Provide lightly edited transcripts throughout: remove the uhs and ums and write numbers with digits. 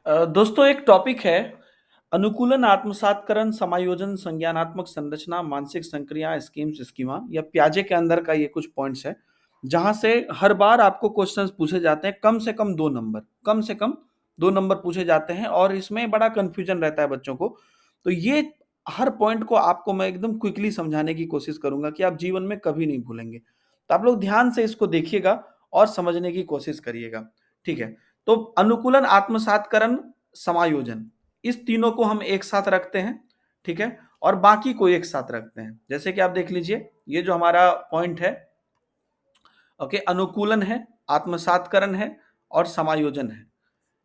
दोस्तों एक टॉपिक है अनुकूलन, आत्मसातकरण, समायोजन, संज्ञानात्मक संरचना, मानसिक संक्रिया, स्कीम्स, स्कीमा। या प्याजे के अंदर का ये कुछ पॉइंट्स है जहां से हर बार आपको क्वेश्चंस पूछे जाते हैं। कम से कम 2 नंबर पूछे जाते हैं और इसमें बड़ा कंफ्यूजन रहता है बच्चों को। तो ये हर पॉइंट को आपको मैं एकदम क्विकली समझाने की कोशिश करूंगा कि आप जीवन में कभी नहीं भूलेंगे। तो आप लोग ध्यान से इसको देखिएगा और समझने की कोशिश करिएगा। ठीक है। तो अनुकूलन, आत्मसातकरण, समायोजन, इस तीनों को हम एक साथ रखते हैं। ठीक है। और बाकी को एक साथ रखते हैं। जैसे कि आप देख लीजिए, ये जो हमारा पॉइंट है, ओके, अनुकूलन है, आत्मसातकरण है और समायोजन है।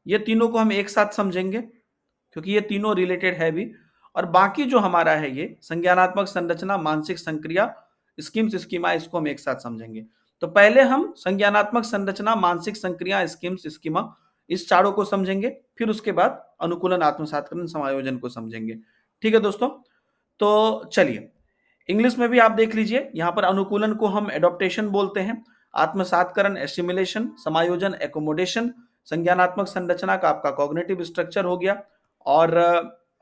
ये तीनों को हम एक साथ समझेंगे क्योंकि ये तीनों रिलेटेड है भी। और बाकी जो हमारा है ये संज्ञानात्मक संरचना, मानसिक संक्रिया, स्कीम्स, स्कीमा, इसको हम एक साथ समझेंगे। तो पहले हम संज्ञानात्मक संरचना, मानसिक संक्रिया, स्कीम्स, स्कीमा, इस चारों को समझेंगे। फिर उसके बाद अनुकूलन, आत्मसातकरण, समायोजन को समझेंगे। ठीक है दोस्तों। तो चलिए, इंग्लिश में भी आप देख लीजिए, यहां पर अनुकूलन को हम एडॉप्टेशन बोलते हैं, आत्मसातकरण एसिमिलेशन, समायोजन एकोमोडेशन, संज्ञानात्मक संरचना का आपका कॉग्निटिव स्ट्रक्चर हो गया, और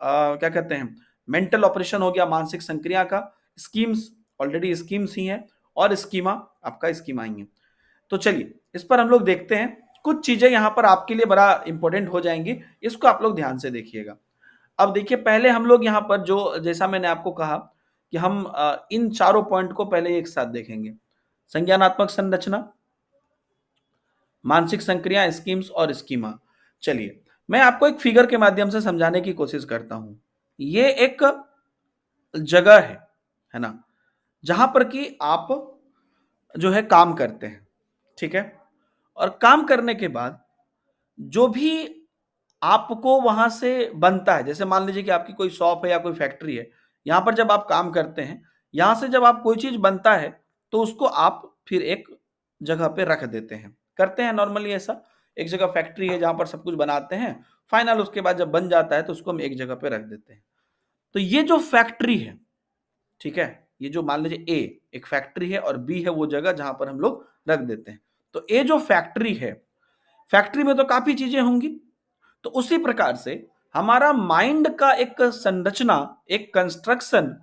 क्या कहते हैं, मेंटल ऑपरेशन हो गया मानसिक संक्रिया का, स्कीम्स ऑलरेडी स्कीम्स ही है, और स्कीमा आपका स्कीमा ही है। तो चलिए इस पर हम लोग देखते हैं। कुछ चीजें यहां पर आपके लिए बड़ा इंपॉर्टेंट हो जाएंगी, इसको आप लोग ध्यान से देखिएगा। अब देखिए, पहले हम लोग यहाँ पर जो, जैसा मैंने आपको कहा कि हम इन चारों पॉइंट को पहले एक साथ देखेंगे। संज्ञानात्मक संरचना, मानसिक संक्रिया, स्कीम्स और स्कीमा। चलिए मैं आपको एक फिगर के माध्यम से समझाने की कोशिश करता हूं। ये एक जगह है ना, जहां पर कि आप जो है काम करते हैं। ठीक है। और काम करने के बाद जो भी आपको वहां से बनता है, जैसे मान लीजिए कि आपकी कोई शॉप है या कोई फैक्ट्री है, यहां पर जब आप काम करते हैं, यहां से जब आप कोई चीज बनता है तो उसको आप फिर एक जगह पे रख देते हैं, करते हैं नॉर्मली ऐसा। एक जगह फैक्ट्री है जहां पर सब कुछ बनाते हैं, फाइनल उसके बाद जब बन जाता है तो उसको हम एक जगह पे रख देते हैं। तो ये जो फैक्ट्री है, ठीक है, ये जो मान लीजिए ए एक फैक्ट्री है और बी है वो जगह जहां पर हम लोग रख देते हैं। तो ए जो फैक्ट्री है, फैक्ट्री में तो काफी चीजें होंगी। तो उसी प्रकार से हमारा माइंड का एक संरचना, एक कंस्ट्रक्शन,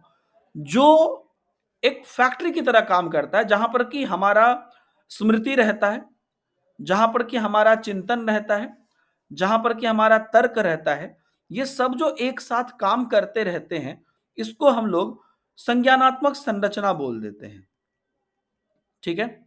जो एक फैक्ट्री की तरह काम करता है, जहां पर कि हमारा स्मृति रहता है, जहां पर कि हमारा चिंतन रहता है, जहां पर कि हमारा तर्क रहता है, ये सब जो एक साथ काम करते रहते हैं, इसको हम लोग संज्ञानात्मक संरचना बोल देते हैं। ठीक है।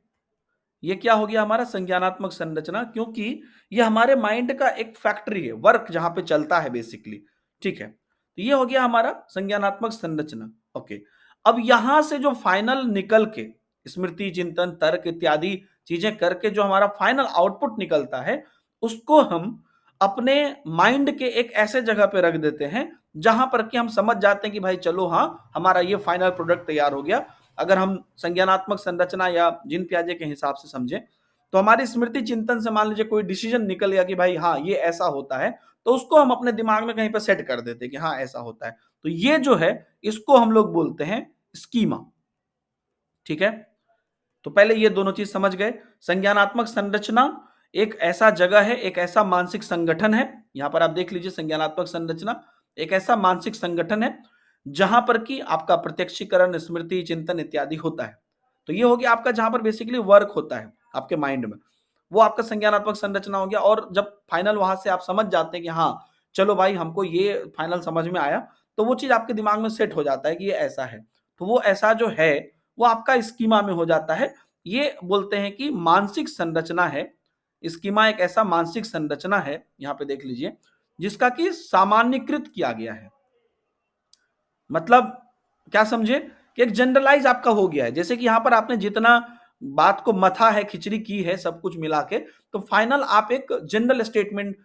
ये क्या हो गया हमारा संज्ञानात्मक संरचना, क्योंकि ये हमारे माइंड का एक फैक्ट्री है, वर्क जहां पे चलता है बेसिकली। ठीक है। तो ये हो गया हमारा संज्ञानात्मक संरचना। ओके। अब यहां से जो फाइनल निकल के स्मृति, चिंतन, तर्क इत्यादि चीजें करके जो हमारा फाइनल आउटपुट निकलता है, उसको हम अपने माइंड के एक ऐसे जगह पे रख देते हैं जहां पर कि हम समझ जाते हैं कि भाई चलो हाँ, हमारा ये फाइनल प्रोडक्ट तैयार हो गया। अगर हम संज्ञानात्मक संरचना या जिन प्याजे के हिसाब से समझें, तो हमारी स्मृति चिंतन से मान लीजिए कोई डिसीजन निकल गया कि भाई हाँ ये ऐसा होता है, तो उसको हम अपने दिमाग में कहीं पर सेट कर देते हैं कि हाँ ऐसा होता है। तो ये जो है, इसको हम लोग बोलते हैं स्कीमा। ठीक है। तो पहले ये दोनों चीज समझ गए। संज्ञानात्मक संरचना एक ऐसा जगह है, एक ऐसा मानसिक संगठन है। यहां पर आप देख लीजिए, संज्ञानात्मक संरचना एक ऐसा मानसिक संगठन है जहां पर कि आपका प्रत्यक्षीकरण, स्मृति, चिंतन इत्यादि होता है। तो ये हो गया आपका जहां पर बेसिकली वर्क होता है आपके माइंड में, वो आपका संज्ञानात्मक संरचना हो गया। और जब फाइनल वहां से आप समझ जाते हैं कि हाँ चलो भाई हमको ये फाइनल समझ में आया, तो वो चीज आपके दिमाग में सेट हो जाता है कि ये ऐसा है। तो वो ऐसा जो है वो आपका स्कीमा में हो जाता है। ये बोलते हैं कि मानसिक संरचना है। स्कीमा एक ऐसा मानसिक संरचना है, यहां पे देख लीजिए, जिसका कि सामान्यीकृत किया गया है। मतलब क्या समझे कि एक जनरलाइज आपका हो गया है। जैसे कि यहां पर आपने जितना बात को मथा है, खिचड़ी की है, सब कुछ मिला के, तो फाइनल आप एक जनरल स्टेटमेंट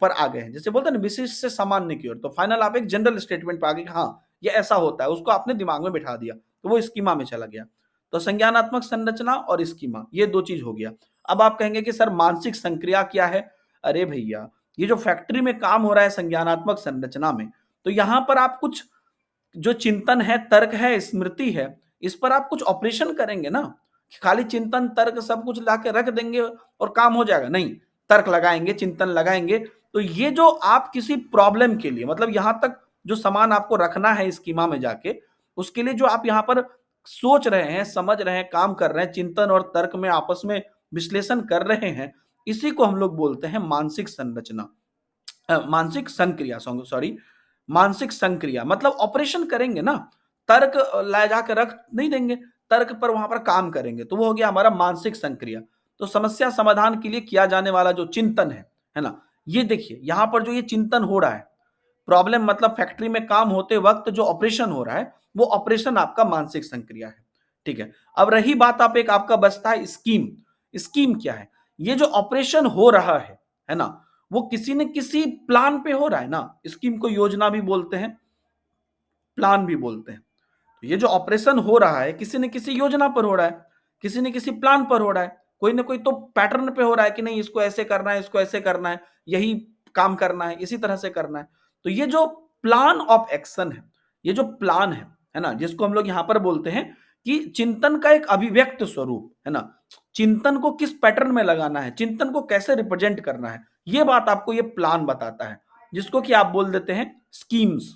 पर आ गए हैं। जैसे बोलते हैं ना, विशिष्ट से सामान्य की ओर, तो फाइनल आप एक जनरल स्टेटमेंट पर आ गए, हाँ ये ऐसा होता है, उसको आपने दिमाग में बिठा दिया, तो वो स्कीमा में चला गया। तो संज्ञानात्मक संरचना और स्कीमा, ये दो चीज हो गया। अब आप कहेंगे कि सर मानसिक संक्रिया क्या है? अरे भैया, ये जो फैक्ट्री में काम हो रहा है संज्ञानात्मक संरचना में, तो यहां पर आप कुछ जो चिंतन है, तर्क है, स्मृति है, इस पर आप कुछ ऑपरेशन करेंगे ना। खाली चिंतन, तर्क सब कुछ लाके रख देंगे और काम हो जाएगा? नहीं, तर्क लगाएंगे, चिंतन लगाएंगे, तो ये जो आप किसी प्रॉब्लम के लिए, मतलब यहां तक जो सामान आपको रखना है स्कीमा में जाके, उसके लिए जो आप यहां पर सोच रहे हैं, समझ रहे हैं, काम कर रहे हैं, चिंतन और तर्क में आपस में विश्लेषण कर रहे हैं, इसी को हम लोग बोलते हैं मानसिक संरचना, मानसिक संक्रिया, सॉरी, मानसिक संक्रिया। मतलब ऑपरेशन करेंगे ना, तर्क ला जाकर रख नहीं देंगे, तर्क पर वहां पर काम करेंगे, तो वो हो गया हमारा मानसिक संक्रिया। तो समस्या समाधान के लिए किया जाने वाला जो चिंतन है ना, ये देखिए यहां पर जो ये चिंतन हो रहा है, प्रॉब्लम मतलब फैक्ट्री में काम होते वक्त जो ऑपरेशन हो रहा है, वो ऑपरेशन आपका मानसिक संक्रिया है। ठीक है, अब रही बात, आप एक आपका बचता है स्कीम। स्कीम क्या है? ये जो ऑपरेशन हो रहा है ना, वो किसी न किसी प्लान पे हो रहा है ना। स्कीम को योजना भी बोलते हैं, प्लान भी बोलते हैं। तो ये जो ऑपरेशन हो रहा है किसी न किसी योजना पर हो रहा है, किसी न किसी प्लान पर हो रहा है, कोई ना कोई तो पैटर्न पे हो रहा है कि नहीं इसको ऐसे करना है, इसको ऐसे करना है, यही काम करना है, इसी तरह से करना है। तो ये जो प्लान ऑफ एक्शन है, ये जो प्लान है ना, जिसको हम लोग यहां पर बोलते हैं कि चिंतन का एक अभिव्यक्त स्वरूप है ना, चिंतन को किस पैटर्न में लगाना है, चिंतन को कैसे रिप्रेजेंट करना है, ये बात आपको ये प्लान बताता है, जिसको कि आप बोल देते हैं स्कीम्स,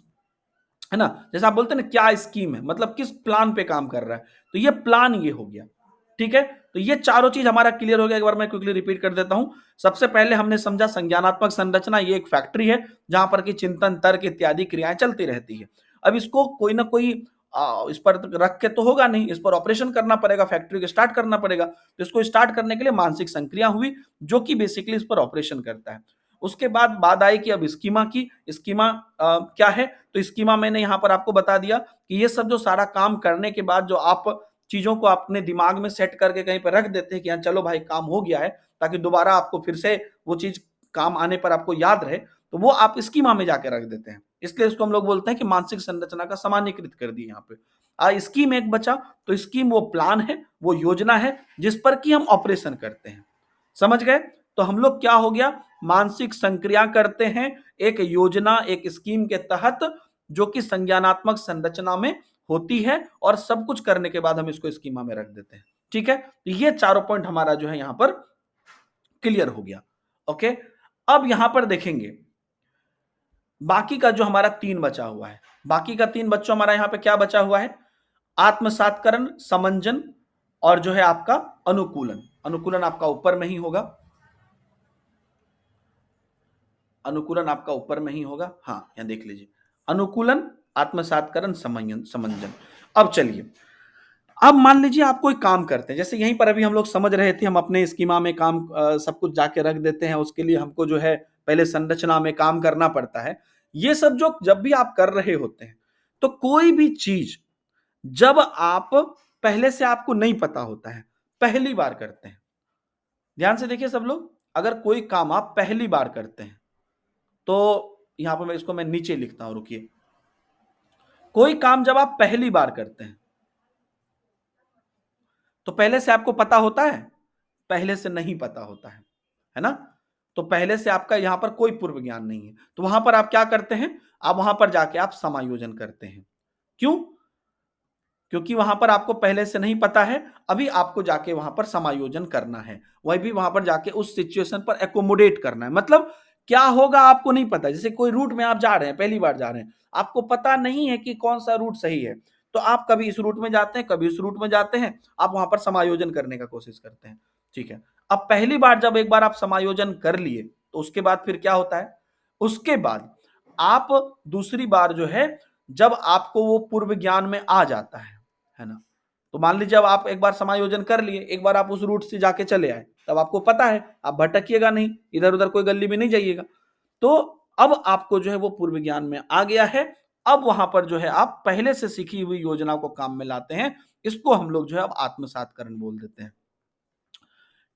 है ना। जैसे आप बोलते हैं ना क्या स्कीम है, मतलब किस प्लान पे काम कर रहा है, तो ये प्लान ये हो गया। ठीक है, तो ये चारों चीज हमारा क्लियर हो गया। एक बार मैं क्विकली रिपीट कर देता हूं। सबसे पहले हमने समझा संज्ञानात्मक संरचना, ये एक फैक्ट्री है जहां पर कि चिंतन, तर्क इत्यादि क्रियाएं चलती रहती है। अब इसको कोई ना कोई इस पर रख के तो होगा नहीं, इस पर ऑपरेशन करना पड़ेगा, फैक्ट्री को स्टार्ट करना पड़ेगा। तो इसको स्टार्ट करने के लिए मानसिक संक्रिया हुई, जो कि बेसिकली इस पर ऑपरेशन करता है। उसके बाद बात आई कि अब स्कीमा की, स्कीमा क्या है? तो स्कीमा मैंने यहाँ पर आपको बता दिया कि ये सब जो सारा काम करने के बाद जो आप चीजों को अपने दिमाग में सेट करके कहीं पर रख देते हैं कि हाँ चलो भाई काम हो गया है, ताकि दोबारा आपको फिर से वो चीज काम आने पर आपको याद रहे, तो वो आप स्कीमा में जाके रख देते हैं। इसलिए इसको हम लोग बोलते हैं कि मानसिक संरचना का सामान्यकृत कर दी यहाँ पे। स्कीम एक बचा, तो स्कीम वो प्लान है, वो योजना है जिस पर कि हम ऑपरेशन करते हैं। समझ गए? तो हम लोग क्या हो गया, मानसिक संक्रिया करते हैं एक योजना, एक स्कीम के तहत, जो कि संज्ञानात्मक संरचना में होती है, और सब कुछ करने के बाद हम इसको स्कीमा में रख देते हैं। ठीक है, तो ये चारों पॉइंट हमारा जो है यहां पर क्लियर हो गया। ओके, अब यहां पर देखेंगे बाकी का जो हमारा 3 बचा हुआ है। बाकी का 3 बच्चों हमारा यहां पे क्या बचा हुआ है? आत्मसात्करण, समंजन और जो है आपका अनुकूलन। अनुकूलन आपका ऊपर में ही होगा, अनुकूलन आपका ऊपर में ही होगा। हाँ, यहां देख लीजिए, अनुकूलन, आत्मसात्करण, समंजन। अब चलिए, अब मान लीजिए आप कोई काम करते हैं, जैसे यहीं पर अभी हम लोग समझ रहे थे, हम अपने स्कीमा में काम सब कुछ जाके रख देते हैं, उसके लिए हमको जो है पहले संरचना में काम करना पड़ता है। ये सब जो जब भी आप कर रहे होते हैं, तो कोई भी चीज जब आप पहले से आपको नहीं पता होता है, पहली बार करते हैं, ध्यान से देखिए सब लोग, अगर कोई काम आप पहली बार करते हैं, तो यहां पर मैं इसको नीचे लिखता हूं, रुकिए। कोई काम जब आप पहली बार करते हैं, तो पहले से आपको पता होता है? पहले से नहीं पता होता है ना। तो पहले से आपका यहां पर कोई पूर्व ज्ञान नहीं है, तो वहां पर आप क्या करते हैं? आप वहां पर जाके आप समायोजन करते हैं। क्यों? क्योंकि वहां पर आपको पहले से नहीं पता है, अभी आपको जाके वहां पर समायोजन करना है, वही भी वहां पर जाके उस सिचुएशन पर एकोमोडेट करना है। मतलब क्या होगा आपको नहीं पता, जैसे कोई रूट में आप जा रहे हैं, पहली बार जा रहे हैं, आपको पता नहीं है कि कौन सा रूट सही है, तो आप कभी इस रूट में जाते हैं, कभी इस रूट में जाते हैं, आप वहां पर समायोजन करने का कोशिश करते हैं। ठीक है, अब पहली बार जब एक बार आप समायोजन कर लिए, तो उसके बाद फिर क्या होता है? उसके बाद आप दूसरी बार जो है, जब आपको वो पूर्व ज्ञान में आ जाता है ना, तो मान लीजिए अब आप एक बार समायोजन कर लिए, एक बार आप उस रूट से जाके चले आए, तब आपको पता है, आप भटकिएगा नहीं, इधर उधर कोई गली में नहीं जाइएगा। तो अब आपको जो है वो पूर्व ज्ञान में आ गया है। अब वहां पर जो है आप पहले से सीखी हुई योजना को काम में लाते हैं, इसको हम लोग जो है अब आत्मसात्करण बोल देते हैं।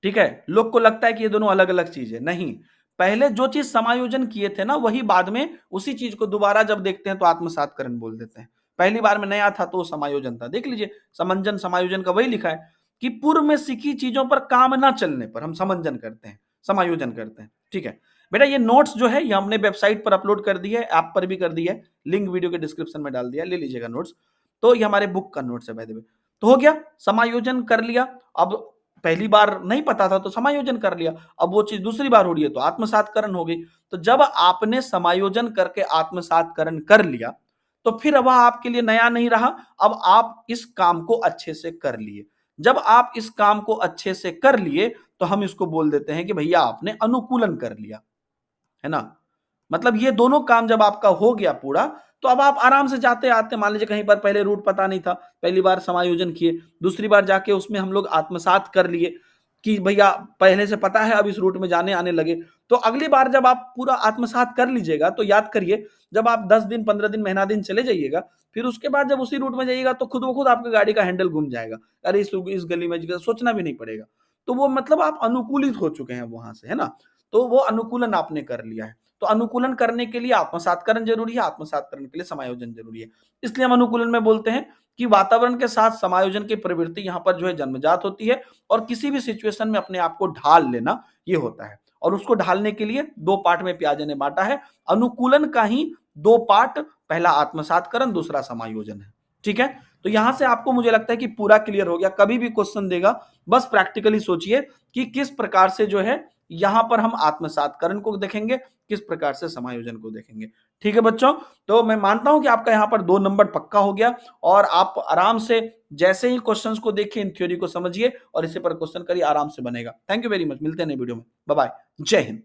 ठीक है, लोग को लगता है कि ये दोनों अलग अलग चीज है, नहीं। पहले जो चीज समायोजन किए थे ना, वही बाद में उसी चीज को दोबारा जब देखते हैं तो आत्मसात्करण बोल देते हैं। पहली बार में नया था तो वो समायोजन था। देख लीजिए, समंजन समायोजन का वही लिखा है कि पूर्व में सीखी चीजों पर काम ना चलने पर हम समंजन करते हैं, समायोजन करते हैं। ठीक है बेटा, ये नोट्स जो है ये हमने वेबसाइट पर अपलोड कर दी है, ऐप पर भी कर दी है, लिंक वीडियो के डिस्क्रिप्शन में डाल दिया, ले लीजिएगा नोट्स। तो ये हमारे बुक का नोट्स है बाय द वे। तो हो गया, समायोजन कर लिया। अब पहली बार नहीं पता था तो समायोजन कर लिया, अब वो चीज दूसरी बार हो रही है तो आत्मसातकरण हो गई। तो जब आपने समायोजन करके आत्मसातकरण कर लिया तो फिर वह आपके लिए नया नहीं रहा, अब आप इस काम को अच्छे से कर लिए। जब आप इस काम को अच्छे से कर लिए तो हम इसको बोल देते हैं कि भैया आपने अनुकूलन कर लिया, है ना। मतलब ये दोनों काम जब आपका हो गया पूरा, तो अब आप आराम से जाते आते, मान लीजिए कहीं पर पहले रूट पता नहीं था, पहली बार समायोजन किए, दूसरी बार जाके उसमें हम लोग आत्मसात कर लिए कि भैया पहले से पता है, अब इस रूट में जाने आने लगे। तो अगली बार जब आप पूरा आत्मसात कर लीजिएगा तो याद करिए, जब आप 10 दिन 15 दिन महीना दिन चले जाइएगा, फिर उसके बाद जब उसी रूट में जाइएगा तो खुद ब खुद आपकी गाड़ी का हैंडल घूम जाएगा, अरे इस गली में सोचना भी नहीं पड़ेगा। तो वो मतलब आप अनुकूलित हो चुके हैं वहां से, है ना। तो वो अनुकूलन आपने कर लिया है। तो अनुकूलन करने के लिए आत्मसातकरण जरूरी है, आत्मसातकरण के लिए समायोजन जरूरी है। इसलिए हम अनुकूलन में बोलते हैं कि वातावरण के साथ समायोजन की प्रवृत्ति यहाँ पर जो है जन्मजात होती है, और किसी भी सिचुएशन में अपने आप को ढाल लेना ये होता है। और उसको ढालने के लिए दो पार्ट में पियाजे ने बांटा है, अनुकूलन का ही दो पार्ट, पहला आत्मसातकरण, दूसरा समायोजन है। ठीक है, तो यहां से आपको मुझे लगता है कि पूरा क्लियर हो गया। कभी भी क्वेश्चन देगा, बस प्रैक्टिकली सोचिए कि किस प्रकार से जो है यहां पर हम आत्मसातकरण को देखेंगे, किस प्रकार से समायोजन को देखेंगे। ठीक है बच्चों, तो मैं मानता हूं कि आपका यहां पर 2 नंबर पक्का हो गया, और आप आराम से जैसे ही क्वेश्चंस को देखिए, इन थ्योरी को समझिए और इसी पर क्वेश्चन करिए, आराम से बनेगा। थैंक यू वेरी मच, मिलते हैं नए वीडियो में, बाय बाय, जय हिंद।